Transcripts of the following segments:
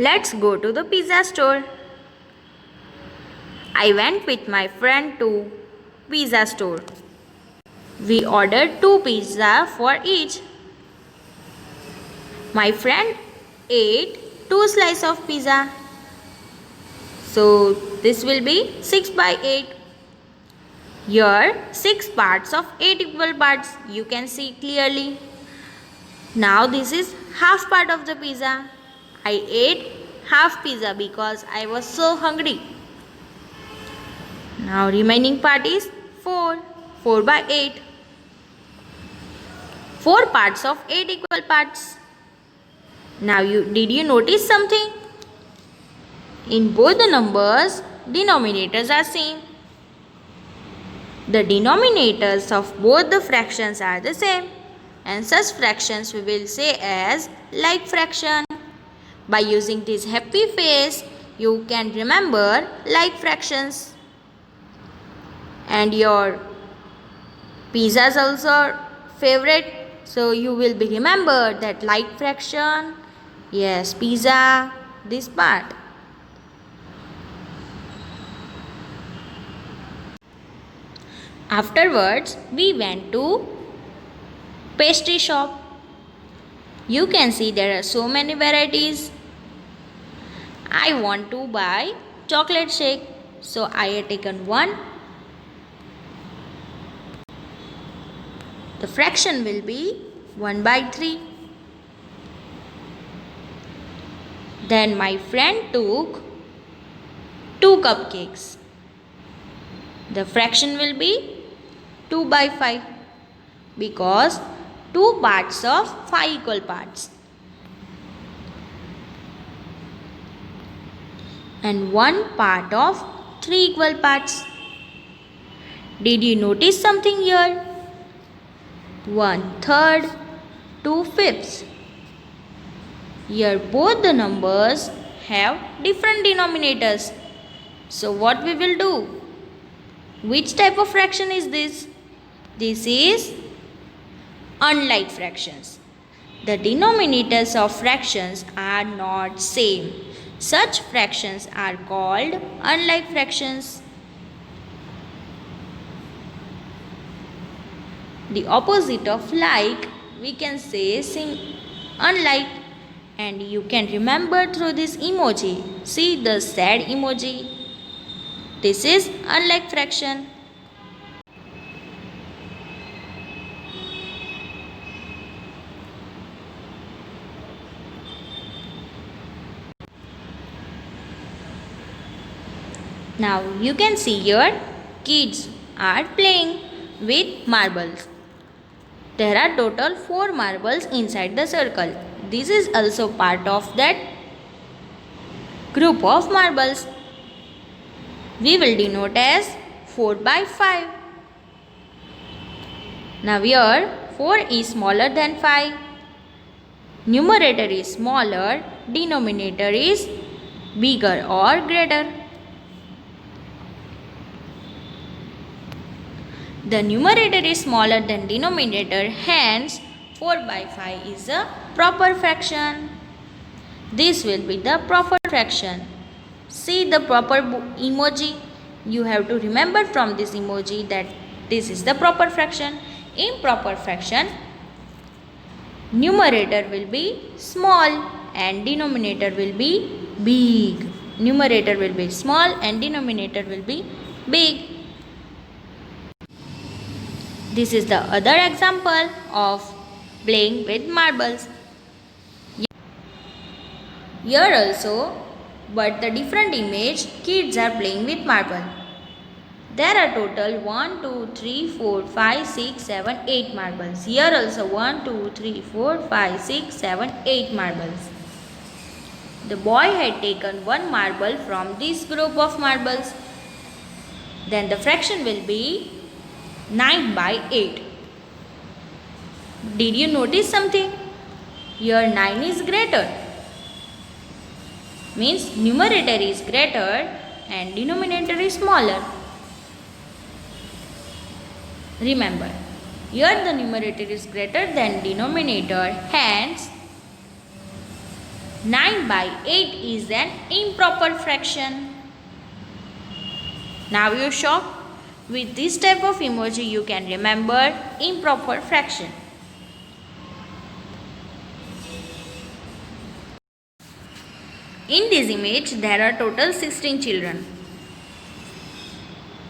Let's go to the pizza store. I went with my friend to pizza store. We ordered 2 pizza for each. My friend ate 2 slices of pizza. So this will be 6 by 8. Here 6 parts of 8 equal parts. You can see clearly. Now this is half part of the pizza. I ate half pizza because I was so hungry. Now remaining part is 4. 4 by 8. 4 parts of 8 equal parts. Now did you notice something? In both the numbers, denominators are same. The denominators of both the fractions are the same, and such fractions we will say as like fraction. By using this happy face, you can remember like fractions. And your pizza is also favorite, so you will be remember that like fraction. Yes, pizza, this part. Afterwards, we went to pastry shop. You can see there are so many varieties. I want to buy chocolate shake, so I have taken one. The fraction will be 1 by 3. Then my friend took 2 cupcakes. The fraction will be 2 by 5 because 2 parts of 5 equal parts. And 1 part of 3 equal parts. Did you notice something here? 1/3, 2/5. Here both the numbers have different denominators. So what we will do? Which type of fraction is this? This is unlike fractions. The denominators of fractions are not same. Such fractions are called unlike fractions. The opposite of like we can say unlike, and you can remember through this emoji. See the sad emoji. This is unlike fraction. Now you can see here kids are playing with marbles. There are total 4 marbles inside the circle. This is also part of that group of marbles. We will denote as 4 by 5. Now here 4 is smaller than 5. Numerator is smaller, denominator is bigger or greater. The numerator is smaller than denominator, hence 4 by 5 is a proper fraction. This will be the proper fraction. See the proper emoji. You have to remember from this emoji that this is the proper fraction. Improper fraction, numerator will be small and denominator will be big. Numerator will be small and denominator will be big. This is the other example of playing with marbles. Here also, but the different image, kids are playing with marble. There are total 1, 2, 3, 4, 5, 6, 7, 8 marbles. Here also 1, 2, 3, 4, 5, 6, 7, 8 marbles. The boy had taken 1 marble from this group of marbles. Then the fraction will be 9 by 8. Did you notice something? Here 9 is greater. Means numerator is greater and denominator is smaller. Remember, here the numerator is greater than denominator, hence 9 by 8 is an improper fraction. Now you're shocked? With this type of emoji you can remember improper fraction. In this image there are total 16 children.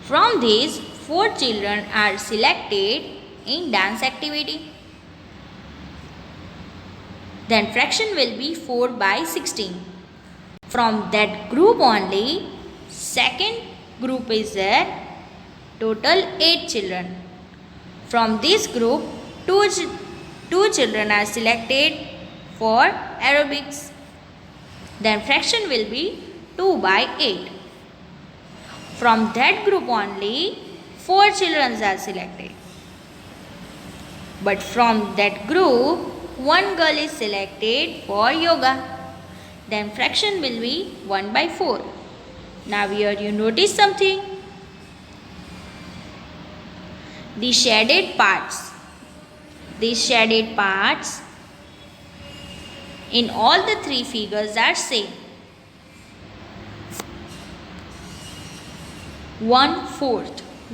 From these 4 children are selected in dance activity. Then fraction will be 4 by 16. From that group only, second group is there, total 8 children. From this group, 2 children are selected for aerobics. Then fraction will be 2 by 8. From that group only, 4 children are selected. But from that group, 1 girl is selected for yoga. Then fraction will be 1 by 4. Now here you notice something. The shaded parts. These shaded parts in all the 3 figures are same. 1/4.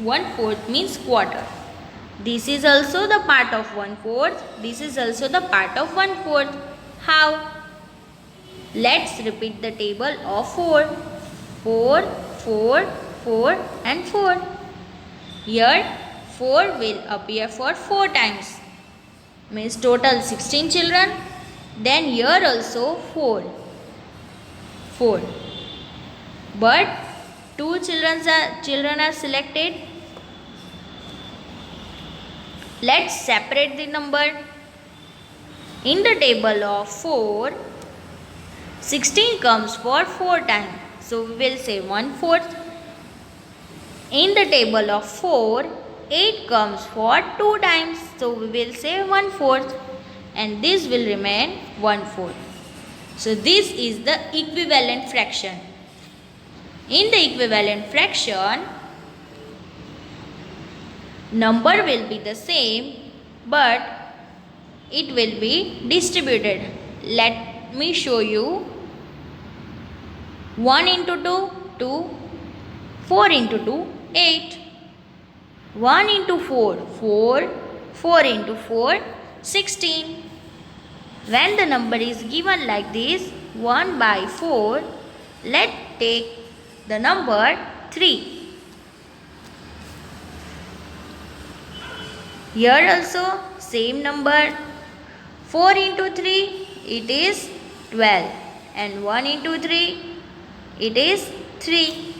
1/4 means quarter. This is also the part of 1/4. This is also the part of 1/4. How? Let's repeat the table of 4. 4, 4, 4 and 4. Here 4 will appear for 4 times. Means total 16 children. Then here also 4. 4. But 2 children are selected. Let's separate the number. In the table of 4, 16 comes for 4 times. So we will say 1/4. In the table of 4, 8 comes for 2 times. So we will say 1/4. And this will remain 1/4. So this is the equivalent fraction. In the equivalent fraction, number will be the same, but it will be distributed. Let me show you. 1 into 2, 2. 4 into 2, 8. 1 into 4, 4. 4 into 4, 16. When the number is given like this, 1 by 4, let's take the number 3. Here also same number. 4 into 3, it is 12. And 1 into 3, it is 3.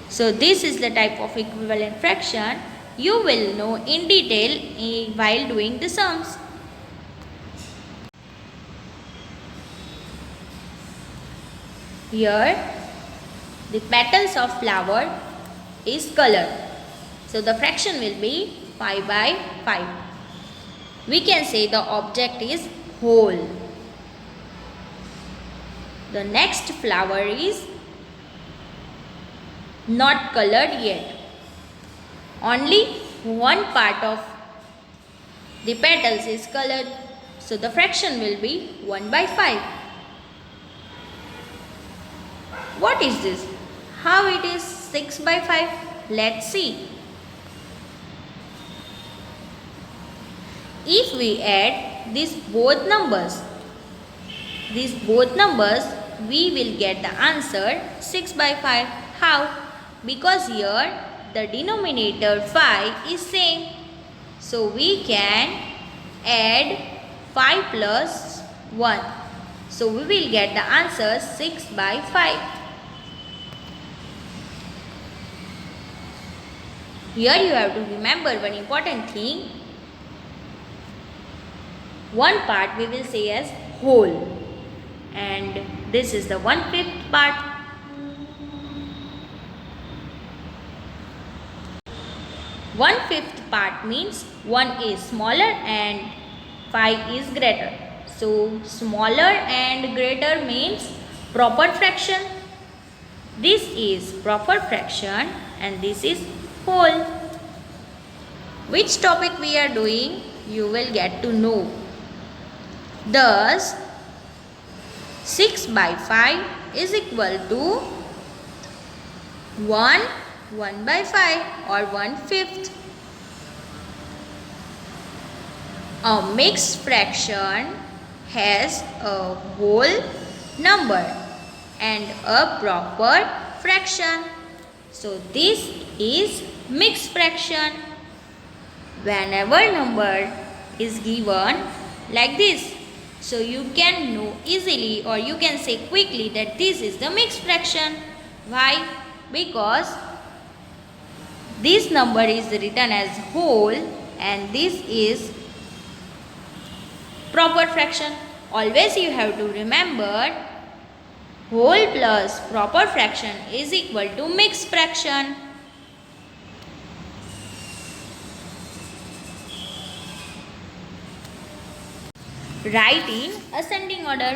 So this is the type of equivalent fraction you will know in detail while doing the sums. Here the petals of flower is colored. So the fraction will be 5 by 5. We can say the object is whole. The next flower is not colored yet. Only one part of the petals is colored. So the fraction will be 1 by 5. What is this? How it is 6 by 5? Let's see. If we add these both numbers, we will get the answer 6 by 5. How? Because here the denominator 5 is same. So we can add 5 plus 1. So we will get the answer 6 by 5. Here you have to remember one important thing. One part we will say as whole, and this is the 1/5 part. 1/5 part means 1 is smaller and 5 is greater. So smaller and greater means proper fraction. This is proper fraction and this is whole. Which topic we are doing, you will get to know. Thus, 6 by 5 is equal to 1, 1 by 5 or 1/5. A mixed fraction has a whole number and a proper fraction. So this is mixed fraction. Whenever number is given like this, so you can know easily or you can say quickly that this is the mixed fraction. Why? Because this number is written as whole and this is proper fraction. Always you have to remember whole plus proper fraction is equal to mixed fraction. Write in ascending order.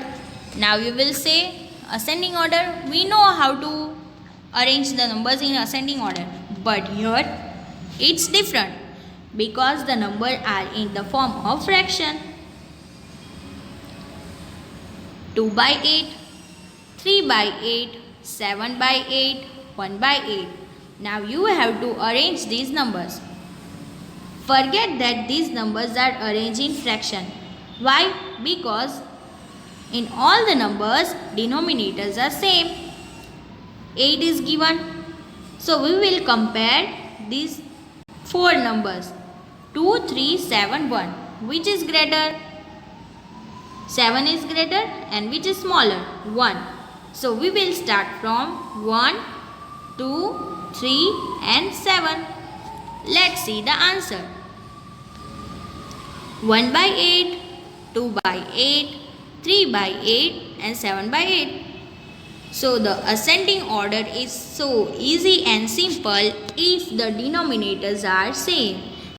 Now you will say ascending order. We know how to arrange the numbers in ascending order, but here it's different because the numbers are in the form of fraction. 2 by 8, 3 by 8, 7 by 8, 1 by 8. Now you have to arrange these numbers. Forget that these numbers are arranged in fraction. Why? Because in all the numbers, denominators are same. 8 is given. So we will compare these four numbers. 2, 3, 7, 1. Which is greater? 7 is greater and which is smaller? 1. So we will start from 1, 2, 3 and 7. Let's see the answer. 1 by 8, 2 by 8, 3 by 8 and 7 by 8. So the ascending order is so easy and simple if the denominators are same.